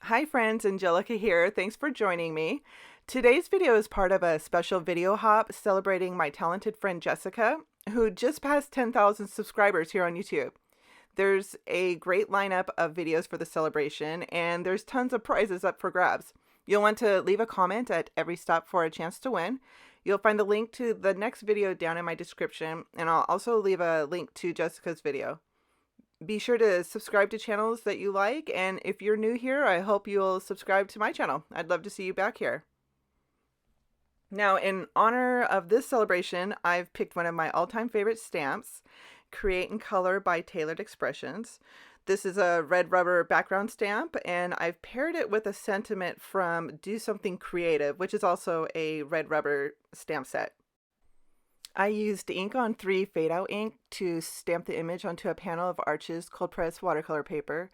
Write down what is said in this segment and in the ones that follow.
Hi friends, Angelica here. Thanks for joining me. Today's video is part of a special video hop celebrating my talented friend Jessica, who just passed 10,000 subscribers here on YouTube. There's a great lineup of videos for the celebration, and there's tons of prizes up for grabs. You'll want to leave a comment at every stop for a chance to win. You'll find the link to the next video down in my description, and I'll also leave a link to Jessica's video. Be sure to subscribe to channels that you like, and if you're new here, I hope you'll subscribe to my channel. I'd love to see you back here. Now, in honor of this celebration, I've picked one of my all-time favorite stamps, Create in Color by Tailored Expressions. This is a red rubber background stamp, and I've paired it with a sentiment from Do Something Creative, which is also a red rubber stamp set. I used ink on 3 Fadeout ink to stamp the image onto a panel of Arches cold press watercolor paper.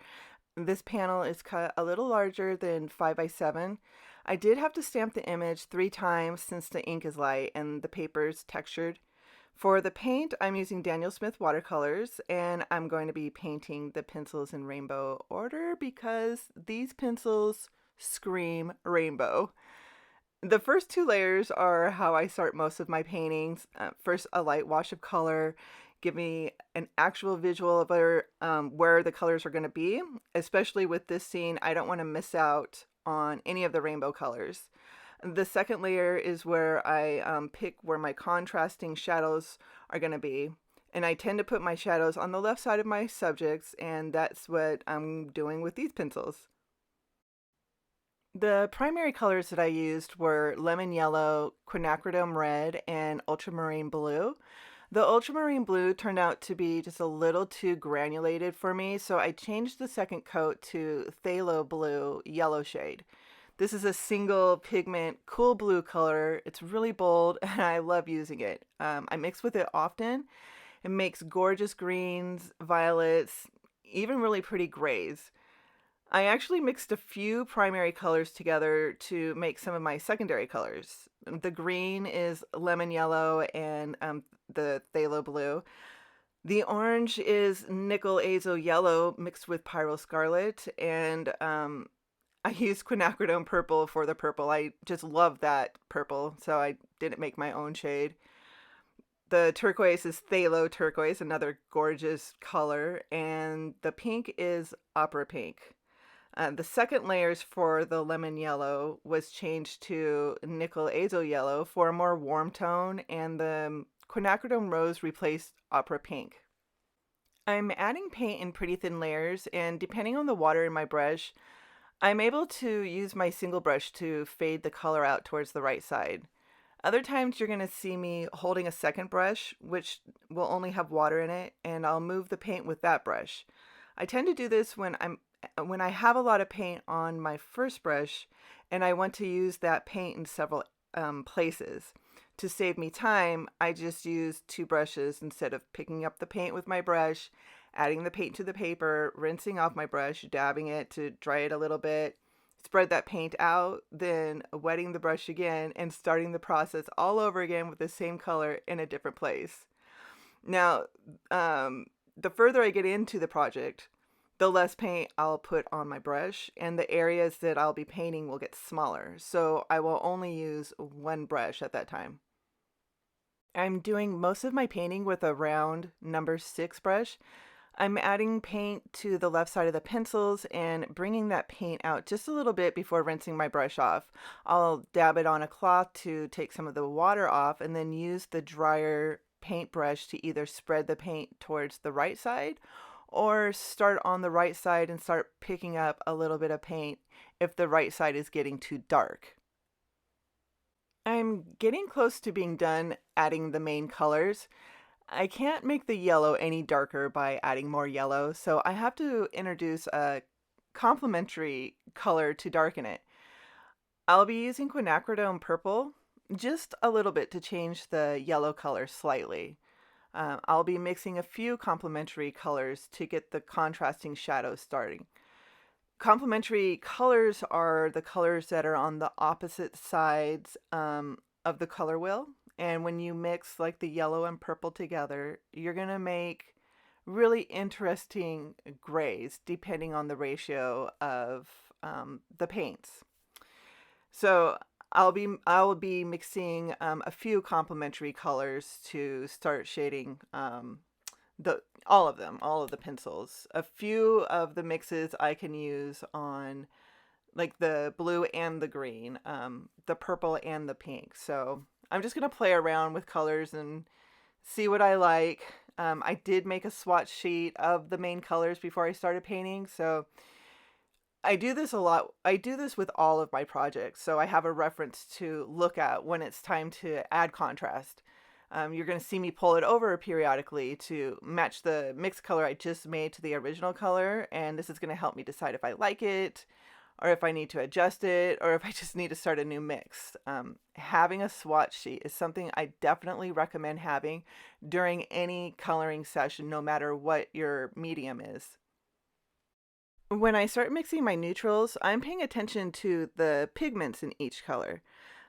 This panel is cut a little larger than 5x7. I did have to stamp the image 3 times since the ink is light and the paper's textured. For the paint, I'm using Daniel Smith watercolors, and I'm going to be painting the pencils in rainbow order because these pencils scream rainbow. The first 2 layers are how I start most of my paintings. First, a light wash of color, give me an actual visual of where the colors are going to be. Especially with this scene, I don't want to miss out on any of the rainbow colors. The second layer is where I pick where my contrasting shadows are going to be. And I tend to put my shadows on the left side of my subjects, and that's what I'm doing with these pencils. The primary colors that I used were lemon yellow, quinacridone red, and ultramarine blue. The ultramarine blue turned out to be just a little too granulated for me, so I changed the second coat to phthalo blue yellow shade. This is a single pigment cool blue color. It's really bold and I love using it. I mix with it often. It makes gorgeous greens, violets, even really pretty grays. I actually mixed a few primary colors together to make some of my secondary colors. The green is lemon yellow and the phthalo blue. The orange is nickel azo yellow mixed with pyrrole scarlet, and I used quinacridone purple for the purple. I just love that purple, so I didn't make my own shade. The turquoise is phthalo turquoise, another gorgeous color, and the pink is opera pink. The second layers for the lemon yellow was changed to nickel azo yellow for a more warm tone, and the quinacridone rose replaced opera pink. I'm adding paint in pretty thin layers, and depending on the water in my brush, I'm able to use my single brush to fade the color out towards the right side. Other times you're going to see me holding a second brush, which will only have water in it, and I'll move the paint with that brush. I tend to do this when I have a lot of paint on my first brush and I want to use that paint in several places. To save me time, I just use 2 brushes instead of picking up the paint with my brush, adding the paint to the paper, rinsing off my brush, dabbing it to dry it a little bit, spread that paint out, then wetting the brush again and starting the process all over again with the same color in a different place. Now, the further I get into the project, the less paint I'll put on my brush, and the areas that I'll be painting will get smaller, so I will only use 1 brush at that time. I'm doing most of my painting with a round number 6 brush. I'm adding paint to the left side of the pencils and bringing that paint out just a little bit before rinsing my brush off. I'll dab it on a cloth to take some of the water off and then use the drier paintbrush to either spread the paint towards the right side or start on the right side and start picking up a little bit of paint if the right side is getting too dark. I'm getting close to being done adding the main colors. I can't make the yellow any darker by adding more yellow, so I have to introduce a complementary color to darken it. I'll be using quinacridone purple, just a little bit to change the yellow color slightly. I'll be mixing a few complementary colors to get the contrasting shadows starting. Complementary colors are the colors that are on the opposite sides of the color wheel. And when you mix like the yellow and purple together, you're going to make really interesting grays depending on the ratio of the paints. So I will be mixing a few complementary colors to start shading all of them, all of the pencils. A few of the mixes I can use on like the blue and the green, the purple and the pink. So I'm just gonna play around with colors and see what I like. I did make a swatch sheet of the main colors before I started painting, so I do this a lot. I do this with all of my projects, so I have a reference to look at when it's time to add contrast. You're going to see me pull it over periodically to match the mixed color I just made to the original color, and this is going to help me decide if I like it, or if I need to adjust it, or if I just need to start a new mix. Having a swatch sheet is something I definitely recommend having during any coloring session, no matter what your medium is. When I start mixing my neutrals, I'm paying attention to the pigments in each color.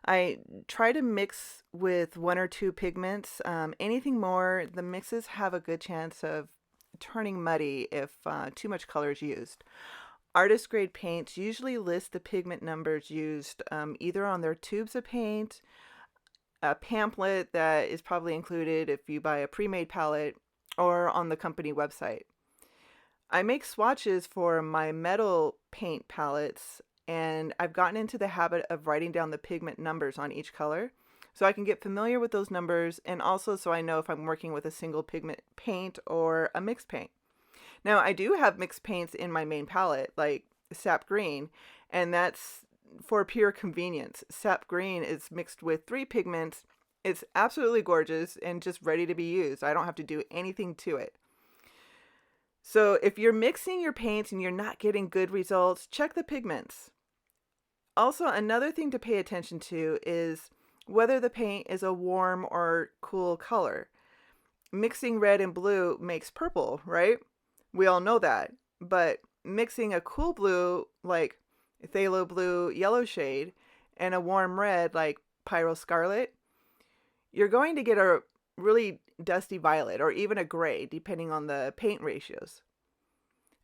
I try to mix with one or two pigments. Anything more, the mixes have a good chance of turning muddy if too much color is used. Artist grade paints usually list the pigment numbers used either on their tubes of paint, a pamphlet that is probably included if you buy a pre-made palette, or on the company website. I make swatches for my metal paint palettes, and I've gotten into the habit of writing down the pigment numbers on each color so I can get familiar with those numbers, and also so I know if I'm working with a single pigment paint or a mixed paint. Now, I do have mixed paints in my main palette, like sap green, and that's for pure convenience. Sap green is mixed with three pigments. It's absolutely gorgeous and just ready to be used. I don't have to do anything to it. So if you're mixing your paints and you're not getting good results, check the pigments. Also, another thing to pay attention to is whether the paint is a warm or cool color. Mixing red and blue makes purple, right? We all know that. But mixing a cool blue like phthalo blue yellow shade and a warm red like pyro scarlet, you're going to get a really dusty violet or even a gray depending on the paint ratios.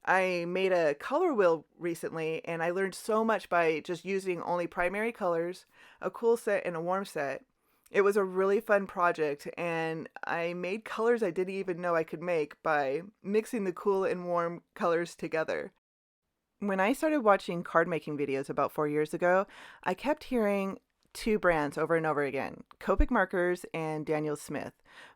I made a color wheel recently and I learned so much by just using only primary colors, a cool set and a warm set. It was a really fun project and I made colors I didn't even know I could make by mixing the cool and warm colors together. When I started watching card making videos about 4 years ago, I kept hearing two brands over and over again, Copic markers and Daniel Smith.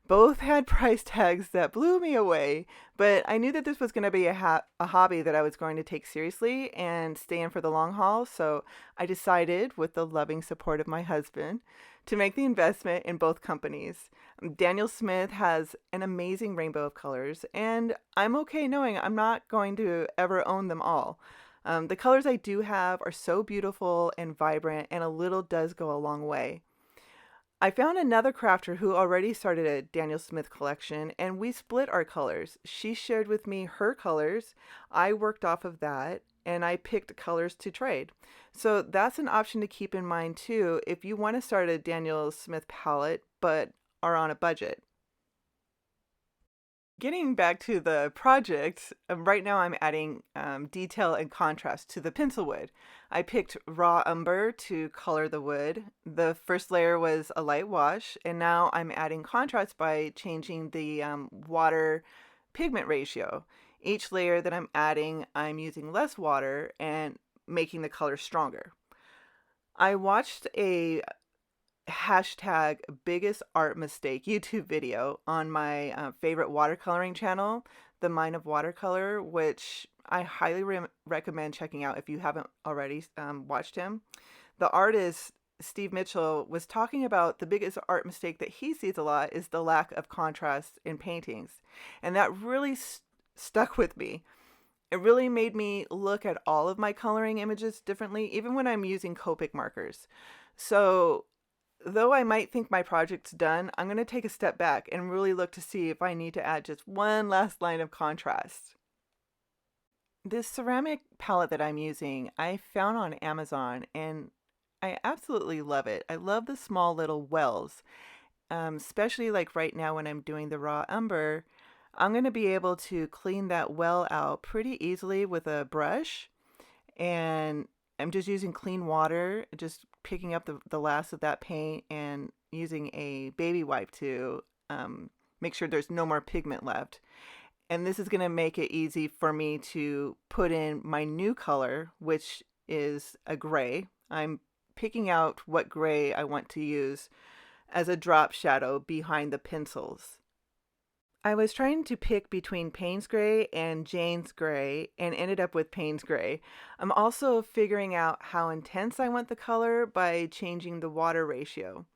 Both had price tags that blew me away, but I knew that this was going to be a hobby that I was going to take seriously and stay in for the long haul, so I decided, with the loving support of my husband, to make the investment in both companies. Daniel Smith has an amazing rainbow of colors, and I'm okay knowing I'm not going to ever own them all. The colors I do have are so beautiful and vibrant, and a little does go a long way. I found another crafter who already started a Daniel Smith collection, and we split our colors. She shared with me her colors, I worked off of that, and I picked colors to trade. So that's an option to keep in mind too if you want to start a Daniel Smith palette but are on a budget. Getting back to the project, right now I'm adding detail and contrast to the pencil wood. I picked raw umber to color the wood. The first layer was a light wash, and now I'm adding contrast by changing the water pigment ratio. Each layer that I'm adding, I'm using less water and making the color stronger. I watched a hashtag biggest art mistake YouTube video on my favorite watercoloring channel, The Mind of Watercolor, which I highly recommend checking out if you haven't already watched him. The artist Steve Mitchell was talking about the biggest art mistake that he sees a lot is the lack of contrast in paintings, and that really stuck with me. It really made me look at all of my coloring images differently, even when I'm using Copic markers. So though I might think my project's done, I'm going to take a step back and really look to see if I need to add just one last line of contrast. This ceramic palette that I'm using, I found on Amazon and I absolutely love it. I love the small little wells, especially like right now when I'm doing the raw umber. I'm going to be able to clean that well out pretty easily with a brush, and I'm just using clean water, just picking up the last of that paint and using a baby wipe to make sure there's no more pigment left. And this is going to make it easy for me to put in my new color, which is a gray. I'm picking out what gray I want to use as a drop shadow behind the pencils. I was trying to pick between Payne's Gray and Jane's Gray and ended up with Payne's Gray. I'm also figuring out how intense I want the color by changing the water ratio.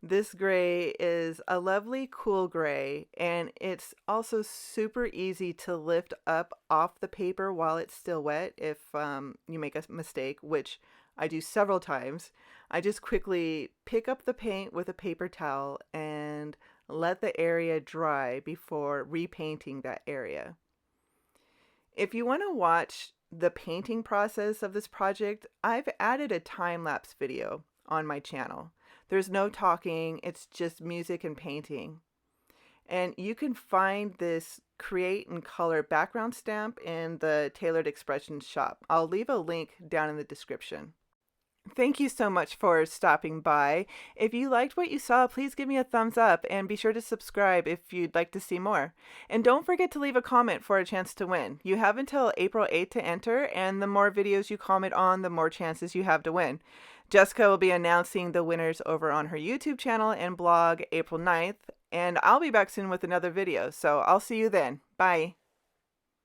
This gray is a lovely cool gray, and it's also super easy to lift up off the paper while it's still wet if you make a mistake, which I do several times. I just quickly pick up the paint with a paper towel and let the area dry before repainting that area. If you want to watch the painting process of this project, I've added a time-lapse video on my channel. There's no talking, it's just music and painting. And you can find this Create and Color background stamp in the Tailored Expressions shop. I'll leave a link down in the description. Thank you so much for stopping by. If you liked what you saw, please give me a thumbs up and be sure to subscribe if you'd like to see more. And don't forget to leave a comment for a chance to win. You have until April 8th to enter, and the more videos you comment on, the more chances you have to win. Jessica will be announcing the winners over on her YouTube channel and blog April 9th, and I'll be back soon with another video, so I'll see you then. Bye.